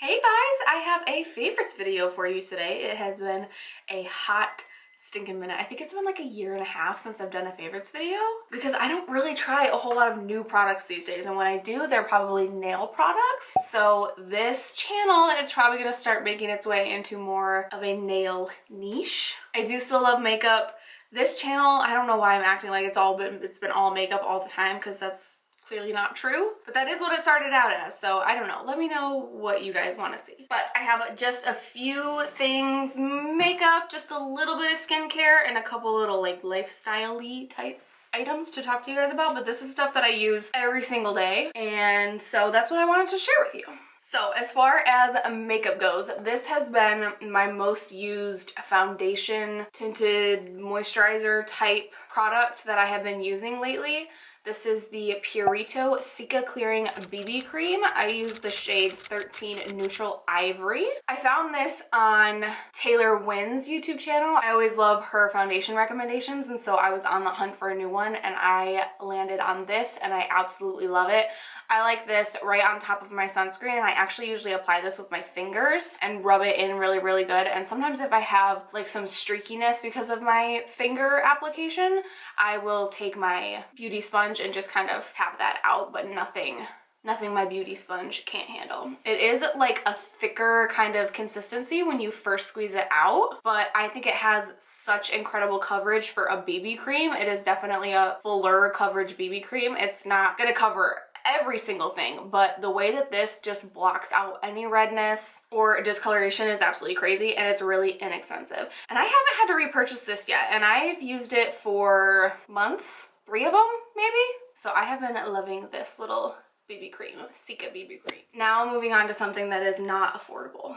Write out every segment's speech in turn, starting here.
Hey guys, I have a favorites video for you today. It has been a hot stinking minute. I think it's been like a year and a half since I've done a favorites video because I don't really try a whole lot of new products these days, and when I do, they're probably nail products. So this channel is probably going to start making its way into more of a nail niche. I do still love makeup. This channel, I don't know why I'm acting like it's been all makeup all the time, because that's clearly not true, but that is what it started out as. So I don't know, let me know what you guys want to see. But I have just a few things: makeup, just a little bit of skincare, and a couple little like lifestyle-y type items to talk to you guys about. But this is stuff that I use every single day, and so that's what I wanted to share with you. So as far as makeup goes, this has been my most used foundation tinted moisturizer type product that I have been using lately. This is the Purito Cica Clearing BB Cream. I use the shade 13 Neutral Ivory. I found this on Taylor Wynn's YouTube channel. I always love her foundation recommendations, and so I was on the hunt for a new one, and I landed on this, and I absolutely love it. I like this right on top of my sunscreen, and I actually usually apply this with my fingers and rub it in really, really good. And sometimes if I have like some streakiness because of my finger application, I will take my beauty sponge and just kind of tap that out, but nothing my beauty sponge can't handle. It is like a thicker kind of consistency when you first squeeze it out, but I think it has such incredible coverage for a BB cream. It is definitely a fuller coverage BB cream. It's not gonna cover every single thing, but the way that this just blocks out any redness or discoloration is absolutely crazy, and it's really inexpensive. And I haven't had to repurchase this yet, and I've used it for months, 3 of them maybe. So I have been loving this little BB cream, Cica BB cream. Now moving on to something that is not affordable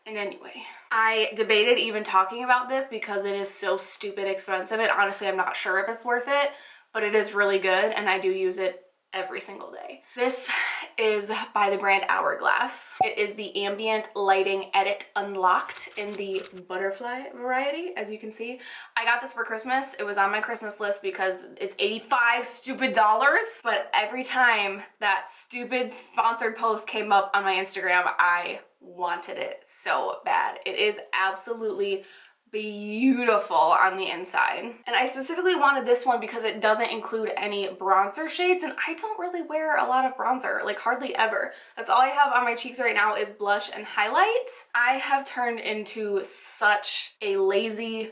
in any way. I debated even talking about this because it is so stupid expensive, and honestly I'm not sure if it's worth it, but it is really good and I do use it every single day. This is by the brand Hourglass. It is the Ambient Lighting Edit Unlocked in the butterfly variety, as you can see. I got this for Christmas. It was on my Christmas list because it's $85 stupid dollars. But every time that stupid sponsored post came up on my Instagram, I wanted it so bad. It is absolutely beautiful on the inside, and I specifically wanted this one because it doesn't include any bronzer shades, and I don't really wear a lot of bronzer, like hardly ever. That's all I have on my cheeks right now is blush and highlight. I have turned into such a lazy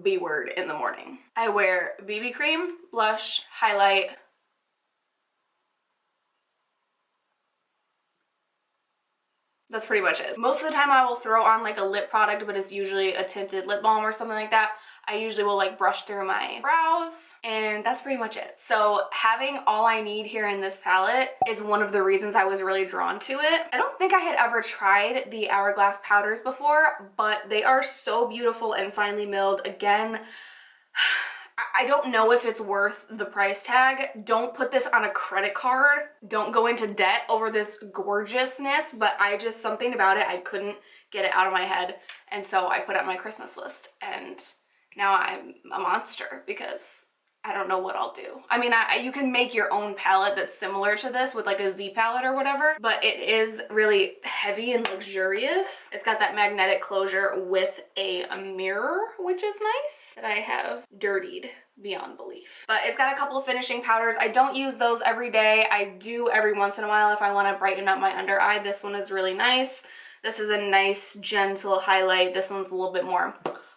B word in the morning. I wear BB cream, blush, highlight, that's pretty much it. Most of the time I will throw on like a lip product, but it's usually a tinted lip balm or something like that. I usually will like brush through my brows, and that's pretty much it. So having all I need here in this palette is one of the reasons I was really drawn to it. I don't think I had ever tried the Hourglass powders before, but they are so beautiful and finely milled. Again, I don't know if it's worth the price tag. Don't put this on a credit card. Don't go into debt over this gorgeousness, but something about it, I couldn't get it out of my head. And so I put it on my Christmas list, and now I'm a monster because I don't know what I'll do. I mean, you can make your own palette that's similar to this with like a Z palette or whatever, but it is really heavy and luxurious. It's got that magnetic closure with a mirror, which is nice, that I have dirtied beyond belief. But it's got a couple of finishing powders. I don't use those every day. I do every once in a while if I want to brighten up my under eye. This one is really nice. This is a nice gentle highlight. This one's a little bit more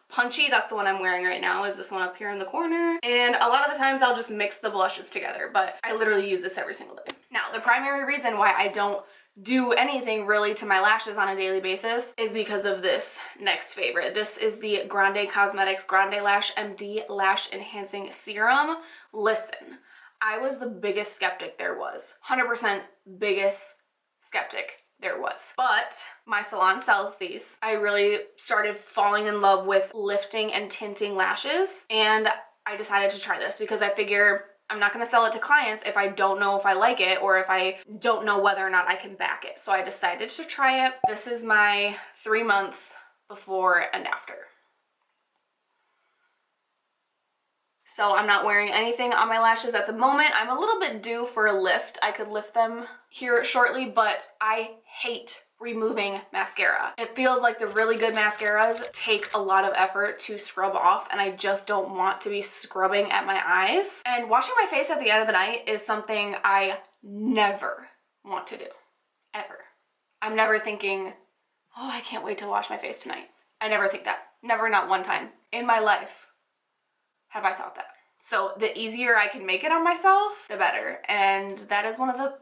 punchy. That's the one I'm wearing right now, is this one up here in the corner. And a lot of the times I'll just mix the blushes together, but I literally use this every single day. Now, the primary reason why I don't do anything really to my lashes on a daily basis is because of this next favorite. This is the Grande Cosmetics Grande Lash MD Lash Enhancing Serum. Listen, I was the biggest skeptic there was. 100% biggest skeptic there was. But my salon sells these. I really started falling in love with lifting and tinting lashes, and I decided to try this because I figure I'm not going to sell it to clients if I don't know if I like it or if I don't know whether or not I can back it. So I decided to try it. This is my 3-month before and after. So I'm not wearing anything on my lashes at the moment. I'm a little bit due for a lift. I could lift them here shortly, but I hate removing mascara. It feels like the really good mascaras take a lot of effort to scrub off, and I just don't want to be scrubbing at my eyes. And washing my face at the end of the night is something I never want to do, ever. I'm never thinking, oh, I can't wait to wash my face tonight. I never think that. Never, not one time in my life have I thought that. So the easier I can make it on myself, the better. And that is one of the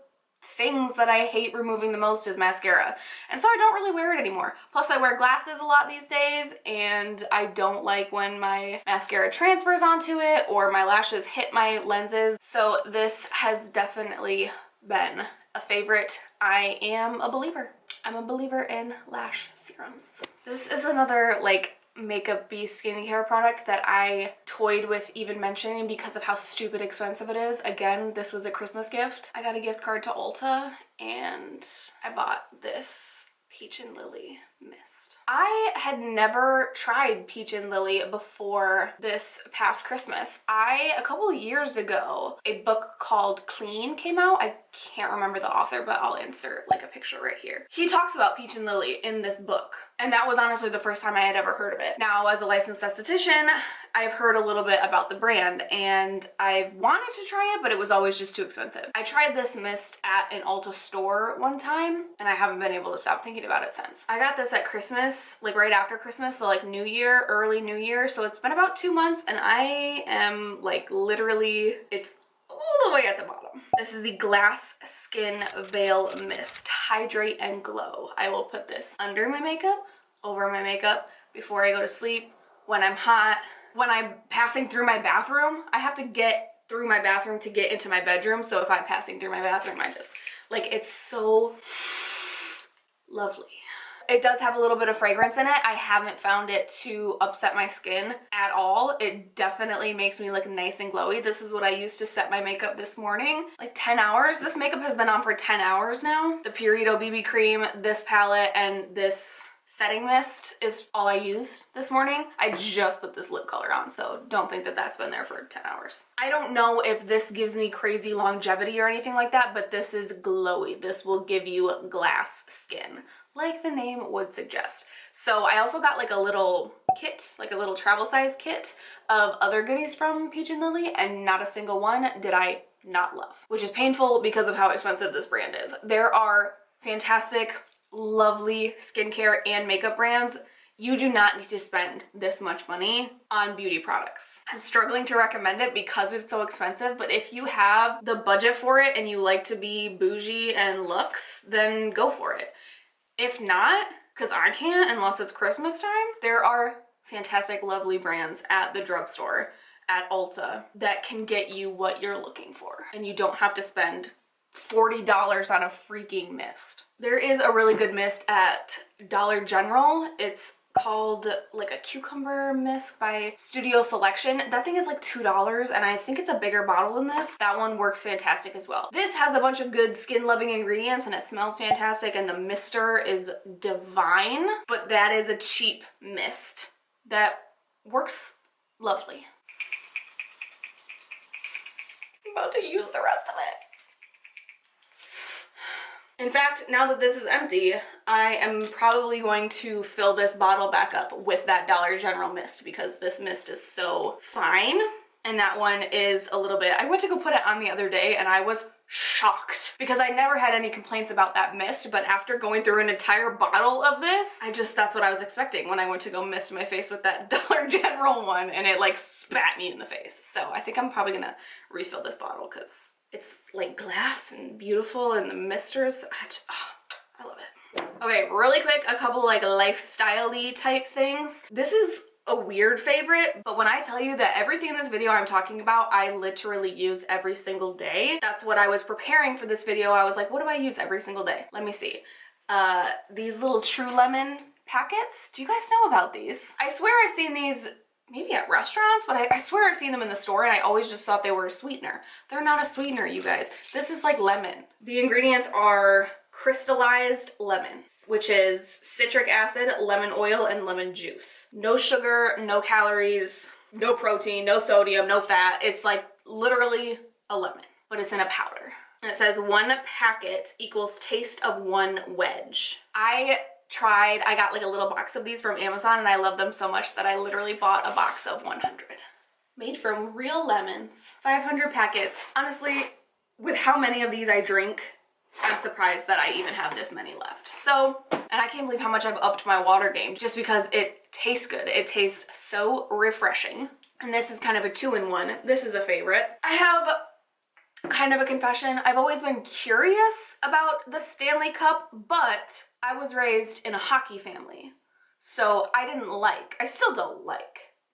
things that I hate removing the most is mascara. And so I don't really wear it anymore. Plus I wear glasses a lot these days, and I don't like when my mascara transfers onto it or my lashes hit my lenses. So this has definitely been a favorite. I am a believer. I'm a believer in lash serums. This is another like makeup-y skincare product that I toyed with even mentioning because of how stupid expensive it is. Again, this was a Christmas gift. I got a gift card to Ulta and I bought this Peach and Lily mist. I had never tried Peach and Lily before this past Christmas. A couple of years ago, a book called Clean came out. I can't remember the author, but I'll insert like a picture right here. He talks about Peach and Lily in this book, and that was honestly the first time I had ever heard of it. Now, as a licensed esthetician, I've heard a little bit about the brand, and I wanted to try it, but it was always just too expensive. I tried this mist at an Ulta store one time, and I haven't been able to stop thinking about it since. I got this at Christmas, like right after Christmas, so like New Year, early New Year, so it's been about 2 months, and I am like literally, it's all the way at the bottom. This is the Glass Skin Veil Mist. Hydrate and Glow. I will put this under my makeup, over my makeup, before I go to sleep, when I'm hot, when I'm passing through my bathroom. I have to get through my bathroom to get into my bedroom, so if I'm passing through my bathroom, I just, like, it's so lovely. It does have a little bit of fragrance in it. I haven't found it to upset my skin at all. It definitely makes me look nice and glowy. This is what I used to set my makeup this morning. Like 10 hours. This makeup has been on for 10 hours now. The Purito BB cream, this palette, and this setting mist is all I used this morning. I just put this lip color on, so don't think that that's been there for 10 hours. I don't know if this gives me crazy longevity or anything like that, but this is glowy. This will give you glass skin, like the name would suggest. So I also got like a little kit, like a little travel size kit of other goodies from Peach and Lily, and not a single one did I not love, which is painful because of how expensive this brand is. There are fantastic, lovely skincare and makeup brands. You do not need to spend this much money on beauty products. I'm struggling to recommend it because it's so expensive, but if you have the budget for it and you like to be bougie and luxe, then go for it. If not, because I can't unless it's Christmas time, there are fantastic, lovely brands at the drugstore, at Ulta, that can get you what you're looking for, and you don't have to spend $40 on a freaking mist. There is a really good mist at Dollar General. It's called like a cucumber mist by Studio Selection. That thing is like $2, and I think it's a bigger bottle than this. That one works fantastic as well. This has a bunch of good skin loving ingredients and it smells fantastic, and the mister is divine, but that is a cheap mist that works lovely. I'm about to use the rest of it. In fact, now that this is empty, I am probably going to fill this bottle back up with that Dollar General mist because this mist is so fine. And that one is a little bit, I went to go put it on the other day and I was shocked because I never had any complaints about that mist, but after going through an entire bottle of this, that's what I was expecting when I went to go mist my face with that Dollar General one, and it like spat me in the face. So I think I'm probably gonna refill this bottle because it's like glass and beautiful, and the misters, I love it. Okay, really quick, a couple like lifestyle-y type things. This is a weird favorite, but when I tell you that everything in this video I'm talking about, I literally use every single day. That's what I was preparing for this video. I was like, what do I use every single day? Let me see. These little True Lemon packets. Do you guys know about these? I swear I've seen these maybe at restaurants, but I swear I've seen them in the store, and I always just thought they were a sweetener. They're not a sweetener, you guys. This is like lemon. The ingredients are crystallized lemon, which is citric acid, lemon oil, and lemon juice. No sugar, no calories, no protein, no sodium, no fat. It's like literally a lemon, but it's in a powder. And it says 1 packet equals taste of 1 wedge. I got like a little box of these from Amazon and I love them so much that I literally bought a box of 100. Made from real lemons. 500 packets. Honestly, with how many of these I drink, I'm surprised that I even have this many left. So, and I can't believe how much I've upped my water game just because it tastes good. It tastes so refreshing. And this is kind of a 2-in-1. This is a favorite. I have kind of a confession. I've always been curious about the Stanley Cup, but I was raised in a hockey family. So I still don't like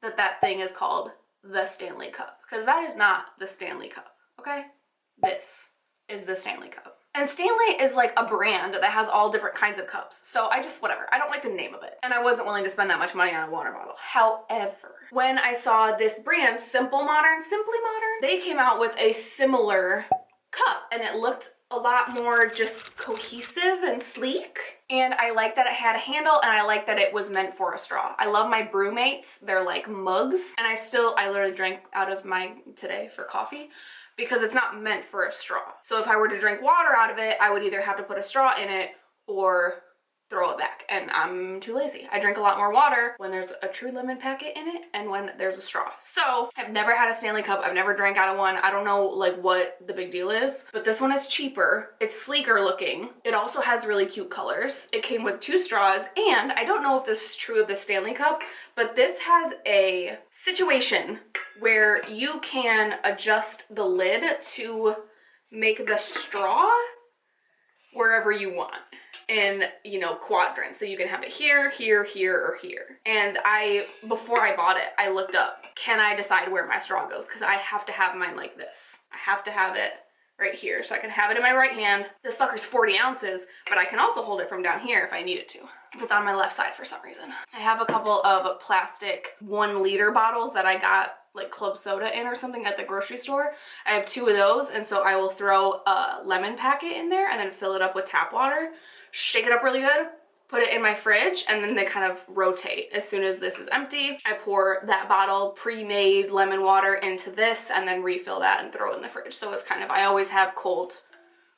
that thing is called the Stanley Cup, because that is not the Stanley Cup, okay? This is the Stanley Cup. And Stanley is like a brand that has all different kinds of cups. So whatever. I don't like the name of it. And I wasn't willing to spend that much money on a water bottle. However, when I saw this brand, Simply Modern, they came out with a similar cup and it looked a lot more just cohesive and sleek. And I like that it had a handle and I like that it was meant for a straw. I love my Brewmates. They're like mugs. And I literally drank out of mine today for coffee, because it's not meant for a straw. So if I were to drink water out of it, I would either have to put a straw in it or throw it back, and I'm too lazy. I drink a lot more water when there's a true lemon packet in it and when there's a straw. So I've never had a Stanley Cup. I've never drank out of one. I don't know like what the big deal is, but this one is cheaper. It's sleeker looking. It also has really cute colors. It came with 2 straws, and I don't know if this is true of the Stanley Cup, but this has a situation where you can adjust the lid to make the straw wherever you want in, you know, quadrants. So you can have it here, here, here, or here. And before I bought it, I looked up, can I decide where my straw goes? Because I have to have mine like this. I have to have it right here. So I can have it in my right hand. This sucker's 40 ounces, but I can also hold it from down here if I needed to, if it's on my left side for some reason. I have a couple of plastic 1-liter bottles that I got like club soda in or something at the grocery store. I have 2 of those, and so I will throw a lemon packet in there and then fill it up with tap water, shake it up really good, put it in my fridge, and then they kind of rotate. As soon as this is empty, I pour that bottle pre-made lemon water into this and then refill that and throw it in the fridge. So it's kind of, I always have cold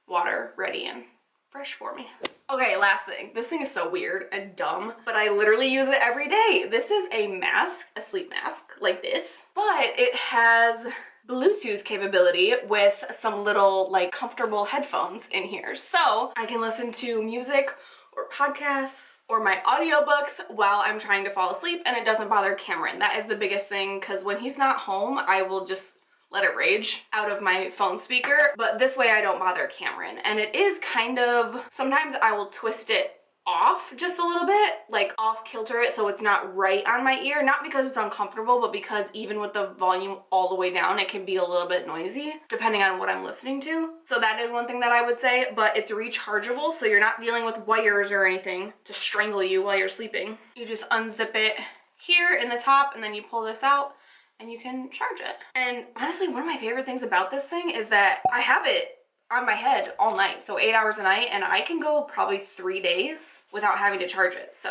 water ready and fresh for me. Okay, last thing. This thing is so weird and dumb, but I literally use it every day. This is a mask, a sleep mask like this, but it has Bluetooth capability with some little like comfortable headphones in here. So I can listen to music or podcasts or my audiobooks while I'm trying to fall asleep, and it doesn't bother Cameron. That is the biggest thing, because when he's not home, I will just let it rage out of my phone speaker, but this way I don't bother Cameron. And it is kind of, sometimes I will twist it off just a little bit, like off kilter it so it's not right on my ear, not because it's uncomfortable, but because even with the volume all the way down, it can be a little bit noisy depending on what I'm listening to. So that is one thing that I would say, but it's rechargeable, so you're not dealing with wires or anything to strangle you while you're sleeping. You just unzip it here in the top and then you pull this out and you can charge it. And honestly, one of my favorite things about this thing is that I have it on my head all night, so 8 hours a night, and I can go probably 3 days without having to charge it, so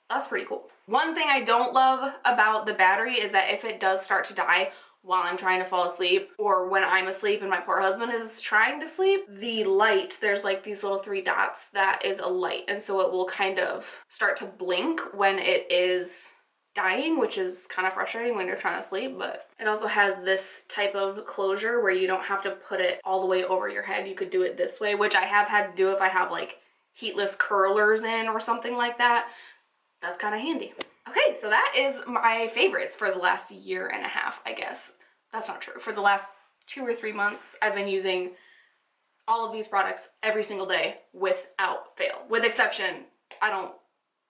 that's pretty cool. One thing I don't love about the battery is that if it does start to die while I'm trying to fall asleep, or when I'm asleep and my poor husband is trying to sleep, the light, there's like these little 3 dots, that is a light, and so it will kind of start to blink when it is dying, which is kind of frustrating when you're trying to sleep. But it also has this type of closure where you don't have to put it all the way over your head. You could do it this way, which I have had to do if I have like heatless curlers in or something like that. That's kind of handy. Okay, so that is my favorites for the last year and a half, I guess. That's not true. For the last 2 or 3 months, I've been using all of these products every single day without fail. With exception, I don't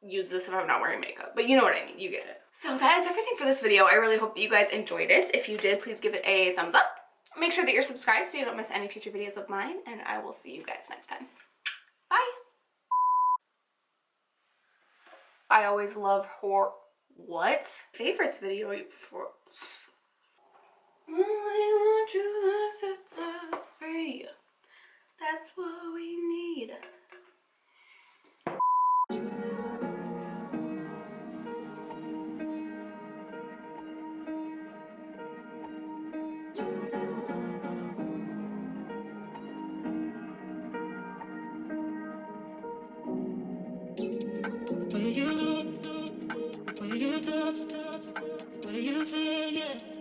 use this if I'm not wearing makeup, but you know what I mean, you get it. So that is everything for this video. I really hope that you guys enjoyed it. If you did, please give it a thumbs up. Make sure that you're subscribed so you don't miss any future videos of mine, and I will see you guys next time. Bye! I always love what? Favorites video for... I want you to set us free. That's what we need. Where you look, where you talk, where you feel, yeah.